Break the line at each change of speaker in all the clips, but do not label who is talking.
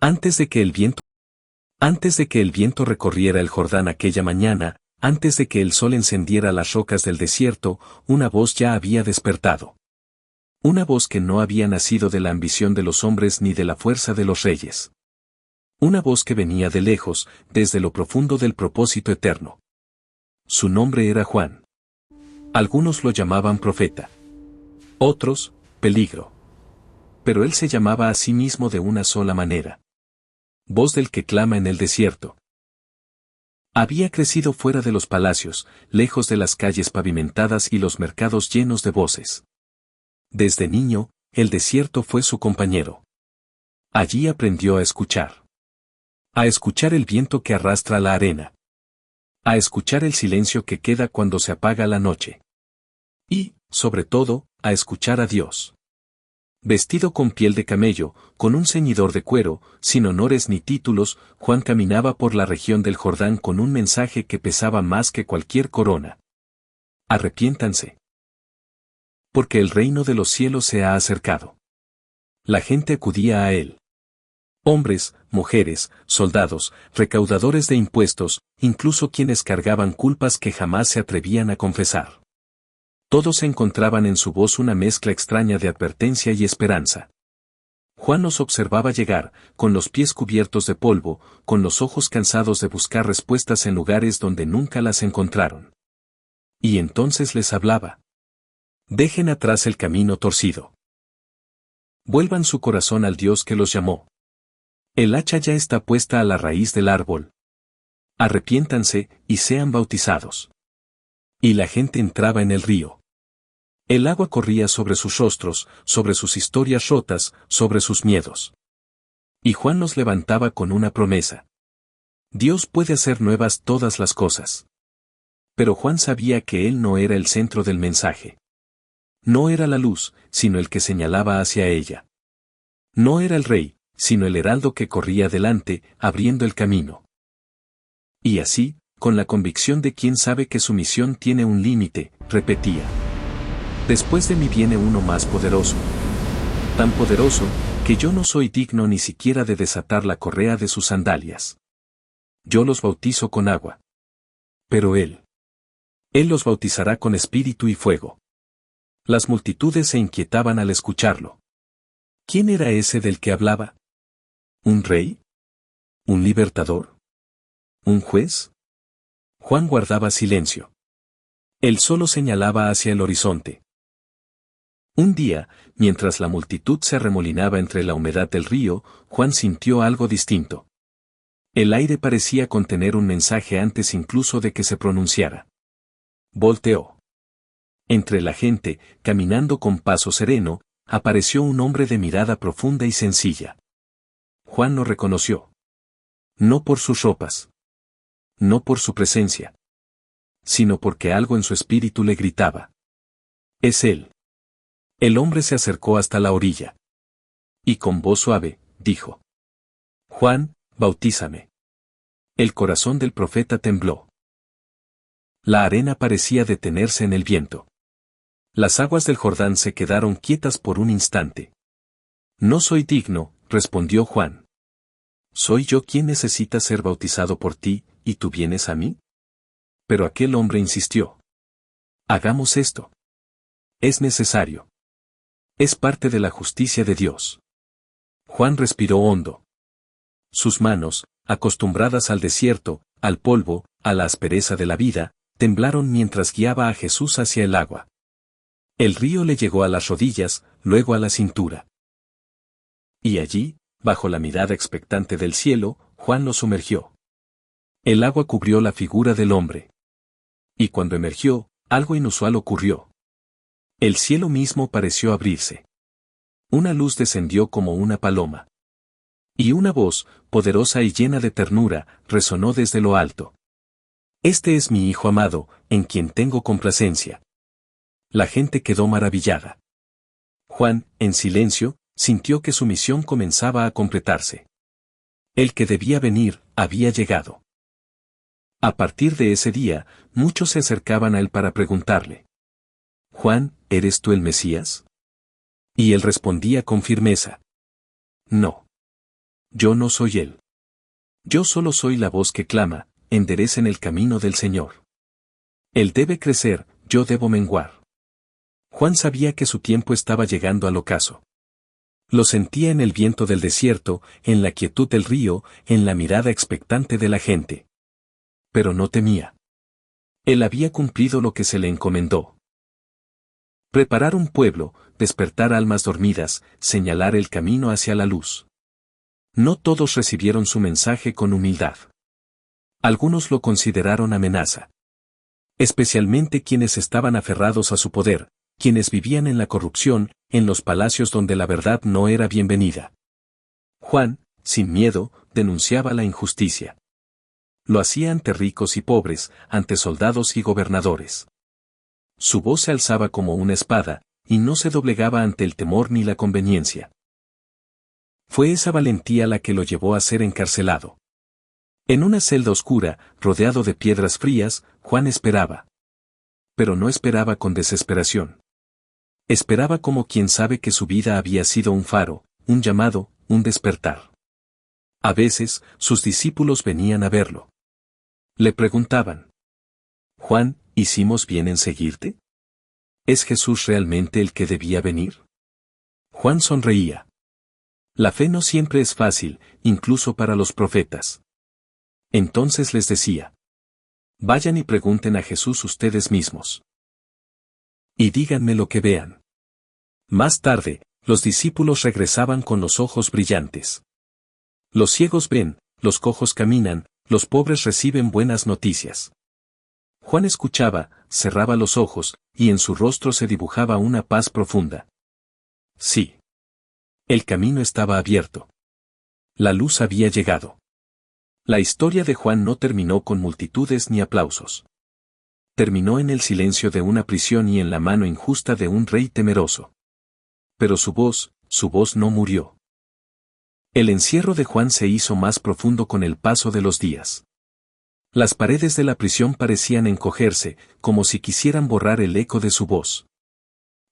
Antes de que el viento recorriera el Jordán aquella mañana, antes de que el sol encendiera las rocas del desierto, una voz ya había despertado. Una voz que no había nacido de la ambición de los hombres ni de la fuerza de los reyes. Una voz que venía de lejos, desde lo profundo del propósito eterno. Su nombre era Juan. Algunos lo llamaban profeta. Otros, peligro. Pero él se llamaba a sí mismo de una sola manera. Voz del que clama en el desierto. Había crecido fuera de los palacios, lejos de las calles pavimentadas y los mercados llenos de voces. Desde niño, el desierto fue su compañero. Allí aprendió a escuchar. A escuchar el viento que arrastra la arena. A escuchar el silencio que queda cuando se apaga la noche. Y, sobre todo, a escuchar a Dios. Vestido con piel de camello, con un ceñidor de cuero, sin honores ni títulos, Juan caminaba por la región del Jordán con un mensaje que pesaba más que cualquier corona. Arrepiéntanse. Porque el reino de los cielos se ha acercado. La gente acudía a él. Hombres, mujeres, soldados, recaudadores de impuestos, incluso quienes cargaban culpas que jamás se atrevían a confesar. Todos encontraban en su voz una mezcla extraña de advertencia y esperanza. Juan los observaba llegar, con los pies cubiertos de polvo, con los ojos cansados de buscar respuestas en lugares donde nunca las encontraron. Y entonces les hablaba. Dejen atrás el camino torcido. Vuelvan su corazón al Dios que los llamó. El hacha ya está puesta a la raíz del árbol. Arrepiéntanse y sean bautizados. Y la gente entraba en el río. El agua corría sobre sus rostros, sobre sus historias rotas, sobre sus miedos. Y Juan los levantaba con una promesa. Dios puede hacer nuevas todas las cosas. Pero Juan sabía que él no era el centro del mensaje. No era la luz, sino el que señalaba hacia ella. No era el rey, sino el heraldo que corría delante, abriendo el camino. Y así, con la convicción de quien sabe que su misión tiene un límite, repetía. Después de mí viene uno más poderoso. Tan poderoso, que yo no soy digno ni siquiera de desatar la correa de sus sandalias. Yo los bautizo con agua. Pero Él los bautizará con espíritu y fuego. Las multitudes se inquietaban al escucharlo. ¿Quién era ese del que hablaba? ¿Un rey? ¿Un libertador? ¿Un juez? Juan guardaba silencio. Él solo señalaba hacia el horizonte. Un día, mientras la multitud se arremolinaba entre la humedad del río, Juan sintió algo distinto. El aire parecía contener un mensaje antes incluso de que se pronunciara. Volteó. Entre la gente, caminando con paso sereno, apareció un hombre de mirada profunda y sencilla. Juan lo reconoció. No por sus ropas. No por su presencia. Sino porque algo en su espíritu le gritaba. Es él. El hombre se acercó hasta la orilla. Y con voz suave, dijo. Juan, bautízame. El corazón del profeta tembló. La arena parecía detenerse en el viento. Las aguas del Jordán se quedaron quietas por un instante. No soy digno, respondió Juan. ¿Soy yo quien necesita ser bautizado por ti, y tú vienes a mí? Pero aquel hombre insistió. Hagamos esto. Es necesario. Es parte de la justicia de Dios. Juan respiró hondo. Sus manos, acostumbradas al desierto, al polvo, a la aspereza de la vida, temblaron mientras guiaba a Jesús hacia el agua. El río le llegó a las rodillas, luego a la cintura. Y allí, bajo la mirada expectante del cielo, Juan lo sumergió. El agua cubrió la figura del hombre. Y cuando emergió, algo inusual ocurrió. El cielo mismo pareció abrirse. Una luz descendió como una paloma. Y una voz, poderosa y llena de ternura, resonó desde lo alto. Este es mi Hijo amado, en quien tengo complacencia. La gente quedó maravillada. Juan, en silencio, sintió que su misión comenzaba a completarse. El que debía venir, había llegado. A partir de ese día, muchos se acercaban a él para preguntarle. Juan, ¿eres tú el Mesías? Y él respondía con firmeza. No. Yo no soy él. Yo solo soy la voz que clama, enderecen el camino del Señor. Él debe crecer, yo debo menguar. Juan sabía que su tiempo estaba llegando al ocaso. Lo sentía en el viento del desierto, en la quietud del río, en la mirada expectante de la gente. Pero no temía. Él había cumplido lo que se le encomendó. Preparar un pueblo, despertar almas dormidas, señalar el camino hacia la luz. No todos recibieron su mensaje con humildad. Algunos lo consideraron amenaza. Especialmente quienes estaban aferrados a su poder, quienes vivían en la corrupción, en los palacios donde la verdad no era bienvenida. Juan, sin miedo, denunciaba la injusticia. Lo hacía ante ricos y pobres, ante soldados y gobernadores. Su voz se alzaba como una espada, y no se doblegaba ante el temor ni la conveniencia. Fue esa valentía la que lo llevó a ser encarcelado. En una celda oscura, rodeado de piedras frías, Juan esperaba. Pero no esperaba con desesperación. Esperaba como quien sabe que su vida había sido un faro, un llamado, un despertar. A veces, sus discípulos venían a verlo. Le preguntaban: Juan, ¿hicimos bien en seguirte? ¿Es Jesús realmente el que debía venir? Juan sonreía. La fe no siempre es fácil, incluso para los profetas. Entonces les decía: vayan y pregunten a Jesús ustedes mismos. Y díganme lo que vean. Más tarde, los discípulos regresaban con los ojos brillantes. Los ciegos ven, los cojos caminan, los pobres reciben buenas noticias. Juan escuchaba, cerraba los ojos, y en su rostro se dibujaba una paz profunda. Sí. El camino estaba abierto. La luz había llegado. La historia de Juan no terminó con multitudes ni aplausos. Terminó en el silencio de una prisión y en la mano injusta de un rey temeroso. Pero su voz no murió. El encierro de Juan se hizo más profundo con el paso de los días. Las paredes de la prisión parecían encogerse, como si quisieran borrar el eco de su voz.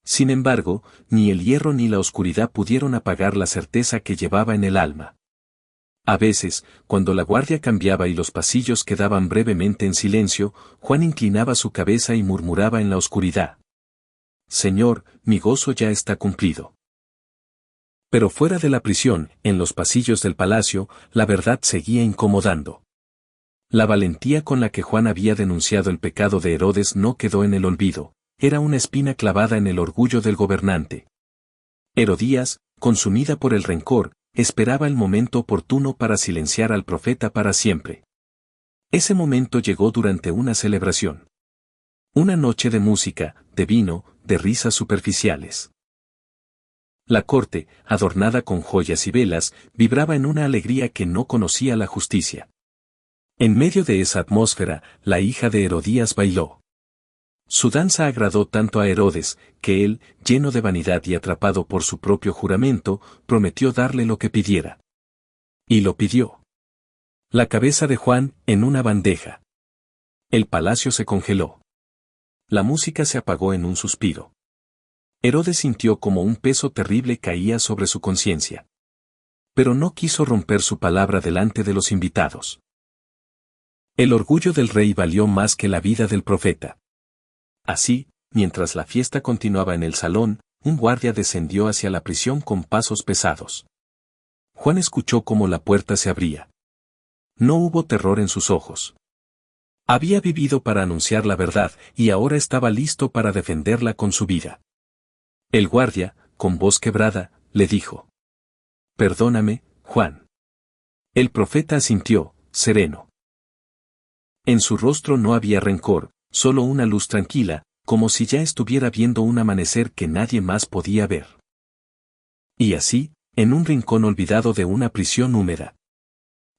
Sin embargo, ni el hierro ni la oscuridad pudieron apagar la certeza que llevaba en el alma. A veces, cuando la guardia cambiaba y los pasillos quedaban brevemente en silencio, Juan inclinaba su cabeza y murmuraba en la oscuridad: Señor, mi gozo ya está cumplido. Pero fuera de la prisión, en los pasillos del palacio, la verdad seguía incomodando. La valentía con la que Juan había denunciado el pecado de Herodes no quedó en el olvido, era una espina clavada en el orgullo del gobernante. Herodías, consumida por el rencor, esperaba el momento oportuno para silenciar al profeta para siempre. Ese momento llegó durante una celebración. Una noche de música, de vino, de risas superficiales. La corte, adornada con joyas y velas, vibraba en una alegría que no conocía la justicia. En medio de esa atmósfera, la hija de Herodías bailó. Su danza agradó tanto a Herodes, que él, lleno de vanidad y atrapado por su propio juramento, prometió darle lo que pidiera. Y lo pidió. La cabeza de Juan, en una bandeja. El palacio se congeló. La música se apagó en un suspiro. Herodes sintió como un peso terrible caía sobre su conciencia. Pero no quiso romper su palabra delante de los invitados. El orgullo del rey valió más que la vida del profeta. Así, mientras la fiesta continuaba en el salón, un guardia descendió hacia la prisión con pasos pesados. Juan escuchó cómo la puerta se abría. No hubo terror en sus ojos. Había vivido para anunciar la verdad y ahora estaba listo para defenderla con su vida. El guardia, con voz quebrada, le dijo: Perdóname, Juan. El profeta asintió, sereno. En su rostro no había rencor, solo una luz tranquila, como si ya estuviera viendo un amanecer que nadie más podía ver. Y así, en un rincón olvidado de una prisión húmeda,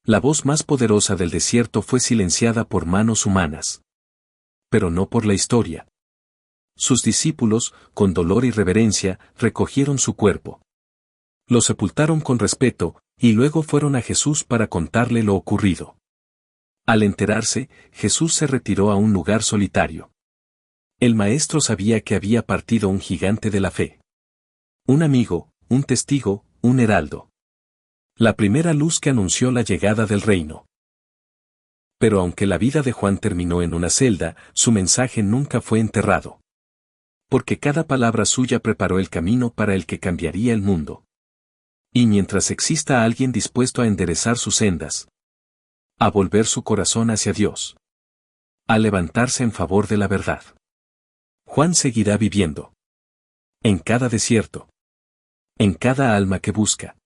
la voz más poderosa del desierto fue silenciada por manos humanas. Pero no por la historia. Sus discípulos, con dolor y reverencia, recogieron su cuerpo. Lo sepultaron con respeto, y luego fueron a Jesús para contarle lo ocurrido. Al enterarse, Jesús se retiró a un lugar solitario. El maestro sabía que había partido un gigante de la fe. Un amigo, un testigo, un heraldo. La primera luz que anunció la llegada del reino. Pero aunque la vida de Juan terminó en una celda, su mensaje nunca fue enterrado. Porque cada palabra suya preparó el camino para el que cambiaría el mundo. Y mientras exista alguien dispuesto a enderezar sus sendas, a volver su corazón hacia Dios, a levantarse en favor de la verdad, Juan seguirá viviendo. En cada desierto. En cada alma que busca.